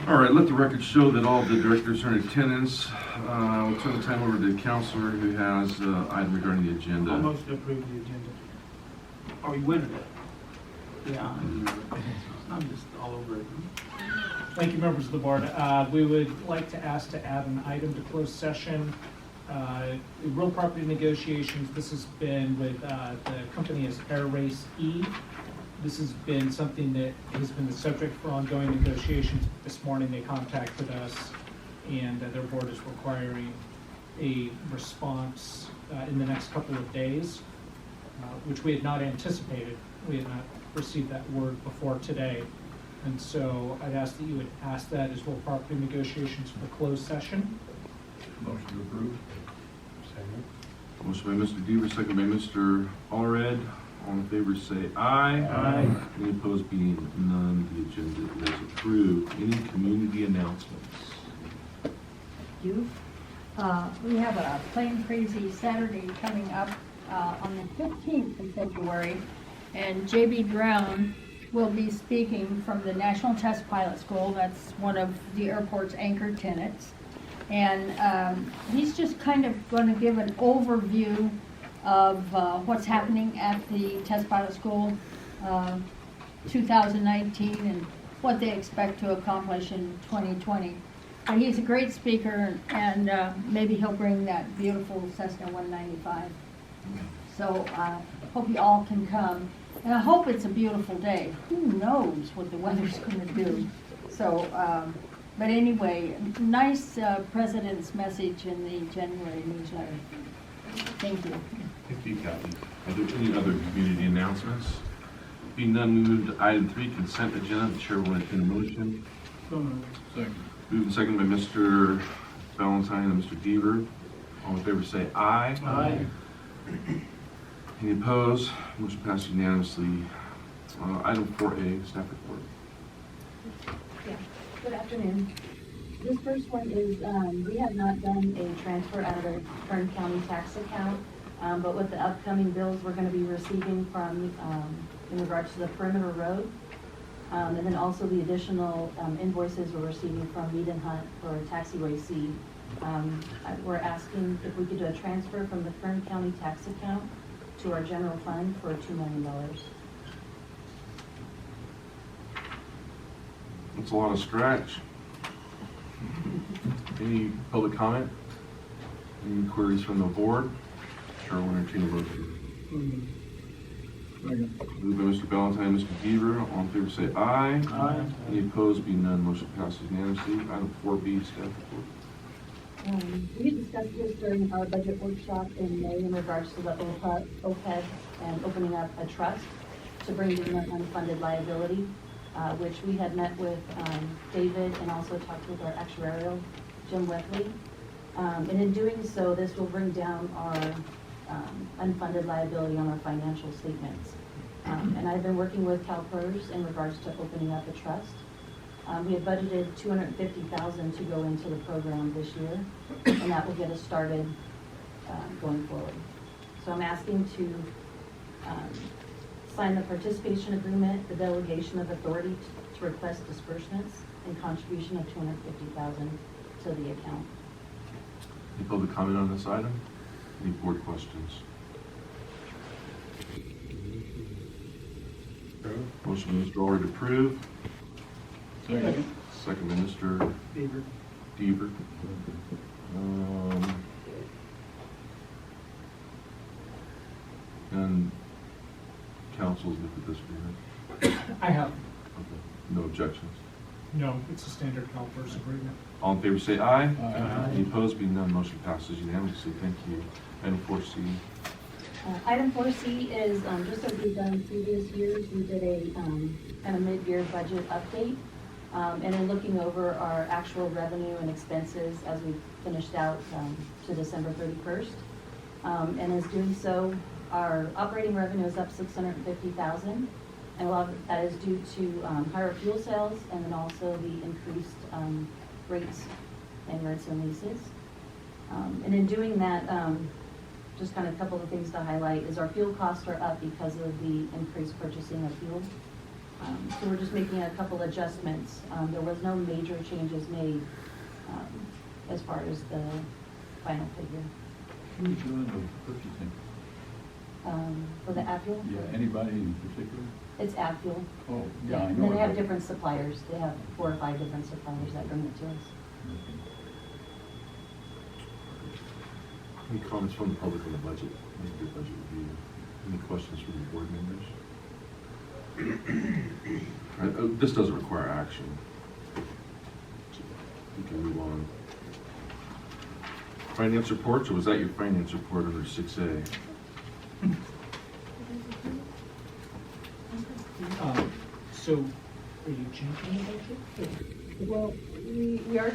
All right, let the record show that all of the directors are in attendance. We'll turn the time over to the counselor who has item regarding the agenda. I'll motion to approve the agenda. Are we winning it? Yeah. I'm just all over it. Thank you, members of the board. We would like to ask to add an item to closed session. Real property negotiations, this has been with the company as Air Race E. This has been something that has been the subject for ongoing negotiations. This morning they contacted us and their board is requiring a response in the next couple of days, which we had not anticipated. We had not received that word before today. And so I'd ask that you would ask that as real property negotiations for closed session. Motion to approve. Second. Motion by Mr. Deaver, second by Mr. Allred. All in favor say aye. Aye. Any opposed being none, the agenda is approved. Any community announcements? You. We have a Plane Crazy Saturday coming up on the 15th of February, and J.B. Brown will be speaking from the National Test Pilot School. That's one of the airport's anchor tenants. And he's just kind of going to give an overview of what's happening at the Test Pilot School 2019 and what they expect to accomplish in 2020. But he's a great speaker, and maybe he'll bring that beautiful Cessna 195. So hope you all can come. And I hope it's a beautiful day. Who knows what the weather's going to do? So, but anyway, nice President's message in the January newsletter. Thank you. Thank you, Kathy. Are there any other community announcements? Being none, we move to item 3, consent agenda. The chair will entertain a motion. So moved. Second. Moved and seconded by Mr. Valentine and Mr. Deaver. All in favor say aye. Aye. Any opposed? Motion passes unanimously. Item 4A, staff report. Yeah, good afternoon. This first one is, we have not done a transfer out of the Kern County tax account, but with the upcoming bills we're going to be receiving from, in regards to the perimeter road, and then also the additional invoices we're receiving from Mead and Hunt for Taxiway C. We're asking if we could do a transfer from the Kern County tax account to our general fund for $2 million. That's a lot of scratch. Any public comment? Any queries from the board? Chair will entertain a motion. Second. Moved by Mr. Valentine, Mr. Deaver. All in favor say aye. Aye. Any opposed? Being none, motion passes unanimously. Item 4B, staff report. We discussed this during our budget workshop in May in regards to the OPEB and opening up a trust to bring in an unfunded liability, which we had met with David and also talked with our actuarial, Jim Wetley. And in doing so, this will bring down our unfunded liability on our financial statements. And I've been working with CalPERS in regards to opening up a trust. We had budgeted $250,000 to go into the program this year, and that will get us started going forward. So I'm asking to sign the participation agreement, the delegation of authority to request disbursements and contribution of $250,000 to the account. Any public comment on this item? Any board questions? Motion by Mr. Allred to approve. Second. Second by Mr. Deaver. Deaver. And council's looked at this for you. I have Okay. No objections. no, it's a standard CalPERS agreement. All in favor say aye. Aye. Any opposed? Being none, motion passes unanimously. Thank you. Item 4C. Item 4C is, just as we've done in previous years, we did a kind of mid-year budget update. And in looking over our actual revenue and expenses as we finished out to December 31st. And as doing so, our operating revenue is up $650,000. And a lot of that is due to higher fuel sales and then also the increased rates and rents and leases. And in doing that, just kind of a couple of things to highlight is our fuel costs are up because of the increased purchasing of fuel. So we're just making a couple adjustments. There was no major changes made as far as the final figure. Who's doing the purchasing? For the app fuel? Yeah, anybody in particular? It's app fuel. Oh, yeah, I And know. then they have but- different suppliers. They have 4 or 5 different suppliers that bring it to us. Any comments from the public on the budget? Maybe the budget review. Any questions from the board members? This doesn't require action. We can move on. Finance reports, or was that your finance report under 6A? So, are you changing the budget? Well, we are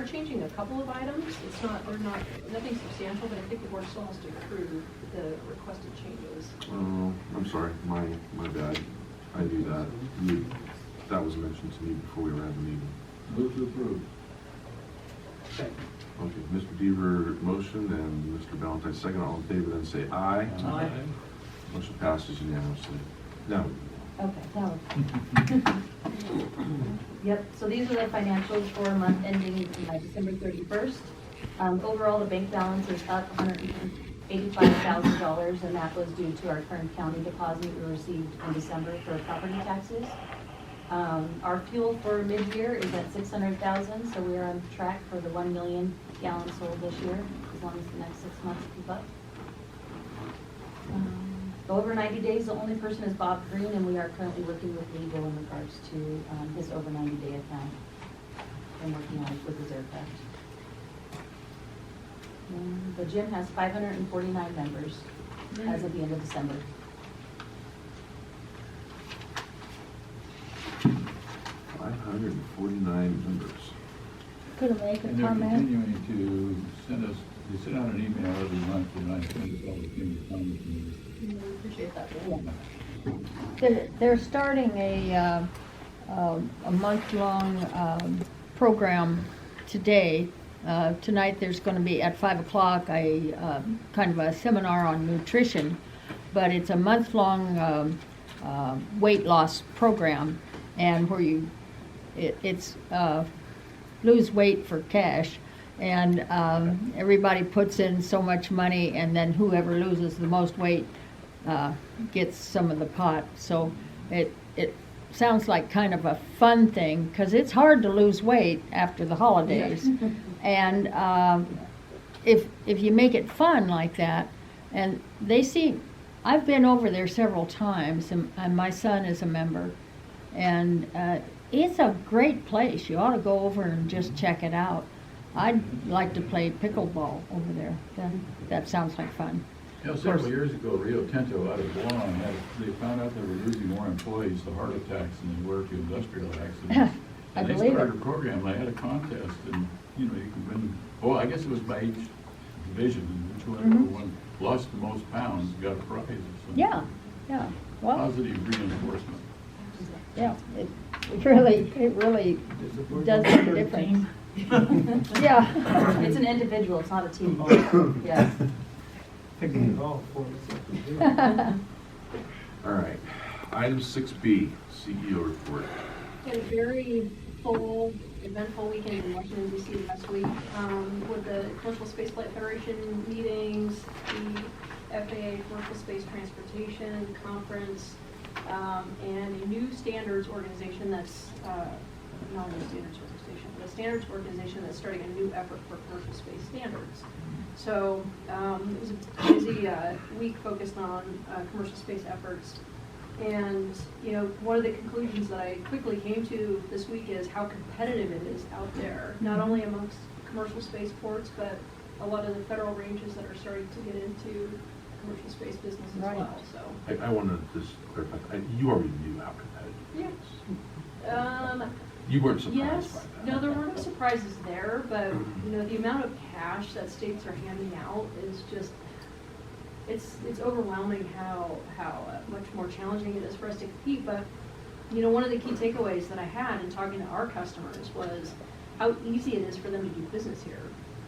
changing a couple of items. They're not, nothing substantial, but I think the board still has to approve the requested changes. Oh, I'm sorry, my bad. I knew that. That was mentioned to me before we were at the meeting. Move to approve. Okay, Mr. Deaver motion and Mr. Valentine second. All in favor, then say aye. Aye. Motion passes unanimously. Now, Okay, now. Yep, so these are the financials for a month ending December 31st. Overall, the bank balance is up $185,000, and that was due to our current county deposit we received in December for property taxes. Our fuel for mid-year is at 600,000, so we are on track for the 1 million gallons sold this year, as long as the next 6 months keep up. Over 90 days, the only person is Bob Green, and we are currently working with legal in regards to his over 90-day account and working on it with his aircraft. And the gym has 549 members as of the end of December. 549 members. Could I make a And they're comment? continuing to send us, they send out an email every month, and I send it all the comments. We appreciate that. They're starting a month-long program today. Tonight, there's going to be, at 5 o'clock, a kind of a seminar on nutrition, but it's a month-long weight loss program, and where it's lose weight for cash, and everybody puts in so much money, and then whoever loses the most weight gets some of the pot. So it sounds like kind of a fun thing, because it's hard to lose weight after the holidays. And if you make it fun like that, and I've been over there several times, and my son is a member, and it's a great place. You ought to go over and just check it out. I'd like to play pickleball over there. That sounds like fun. You know, several years ago, Rio Tinto out of Guam, they found out they were losing more employees to heart attacks than they were to industrial accidents. I And they believe started it. a program, they had a contest, and, you know, you could win, oh, I guess it was by each division, and whichever one lost the most pounds got a prize or something. Yeah. Well, Positive reinforcement. yeah, it really does make a difference. Yeah. It's an individual, it's not a team goal. Yeah. Picking it all for All right. Item 6B, CEO report. Had a very full, eventful weekend in Washington DC last week, with the Commercial Spaceflight Federation meetings, the FAA Commercial Space Transportation Conference, and a new standards organization that's, not a new standards organization, but a standards organization that's starting a new effort for commercial space standards. So it was a busy week focused on commercial space efforts. And, you know, one of the conclusions that I quickly came to this week is how competitive it is out there, not only amongst commercial spaceports, but a lot of the federal ranges that are starting to get into commercial space business as Right. well, so. I want to just clarify, you already knew how competitive it Yeah. was. You weren't surprised Yes, by that. no, there were no surprises there, but, you know, the amount of cash that states are handing out is just, it's overwhelming how much more challenging it is for us to compete. But, you know, one of the key takeaways that I had in talking to our customers was how easy it is for them to do business here.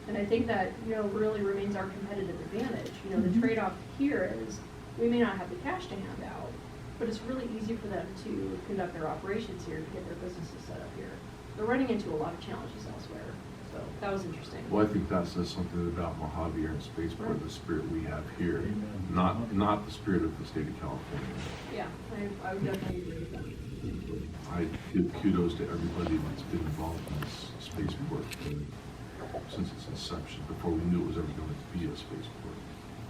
And I think that, you know, really remains our competitive advantage. You know, the trade-off here is we may not have the cash to hand out, but it's really easy for them to conduct their operations here, to get their businesses set up here. They're running into a lot of challenges elsewhere, so that was interesting. Well, I think that says something about Mojave and Spaceport, the spirit we have here, Amen. not the spirit of the state of California. Yeah, I would definitely agree with that. I give kudos to everybody that's been involved in this spaceport since its inception, before we knew it was ever going to be a spaceport.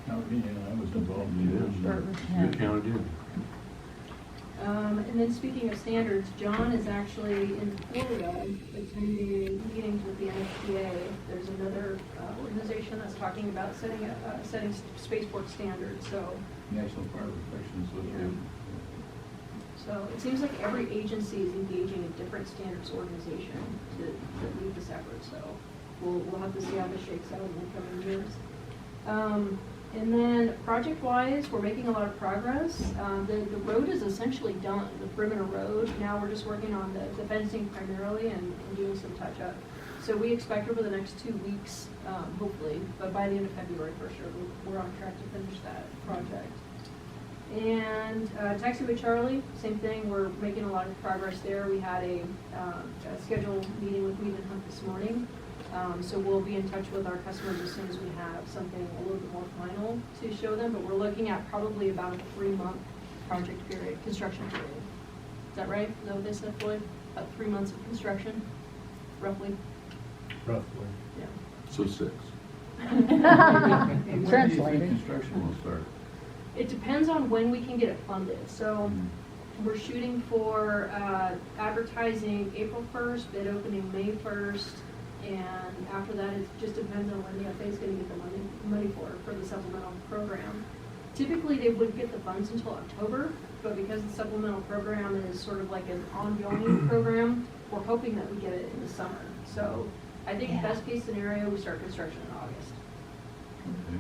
Now, me, I was involved in it. You counted in. And then speaking of standards, John is actually in Florida attending meetings with the NFPA. There's another organization that's talking about setting spaceport standards, so. National Fire Protection Association. So it seems like every agency is engaging a different standards organization to lead this effort, so we'll have to see how this shakes out in the coming years. And then project-wise, we're making a lot of progress. The road is essentially done, the perimeter road. Now we're just working on the fencing primarily and doing some touch-up. So we expect over the next 2 weeks, hopefully, but by the end of February for sure, we're on track to finish that project. And Taxiway Charlie, same thing, we're making a lot of progress there. We had a scheduled meeting with Weave and Hunt this morning. So we'll be in touch with our customers as soon as we have something a little bit more final to show them, but we're looking at probably about a 3-month project period, construction period. Is that right? Is that what they said, Floyd? About 3 months of construction, roughly? Roughly. Yeah. So 6. When do you think Translated. construction will start? It depends on when we can get it funded. So we're shooting for advertising April 1st, bid opening May 1st, and after that, it just depends on when the FAA is going to get the money for the supplemental program. Typically, they wouldn't get the funds until October, but because the supplemental program is sort of like an ongoing program, we're hoping that we get it in the summer. So I think Yeah. best case scenario, we start construction in August. Okay.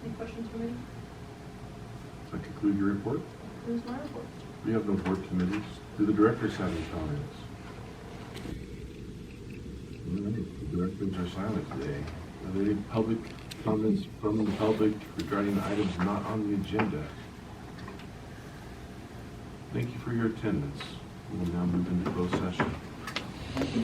Any questions for me? Does that conclude your report? Here's my report. We have no board committees. Do the directors have any comments? All right, the directors are silent today. Are there any public comments from the public regarding the items not on the agenda? Thank you for your attendance. We will now move into closed session.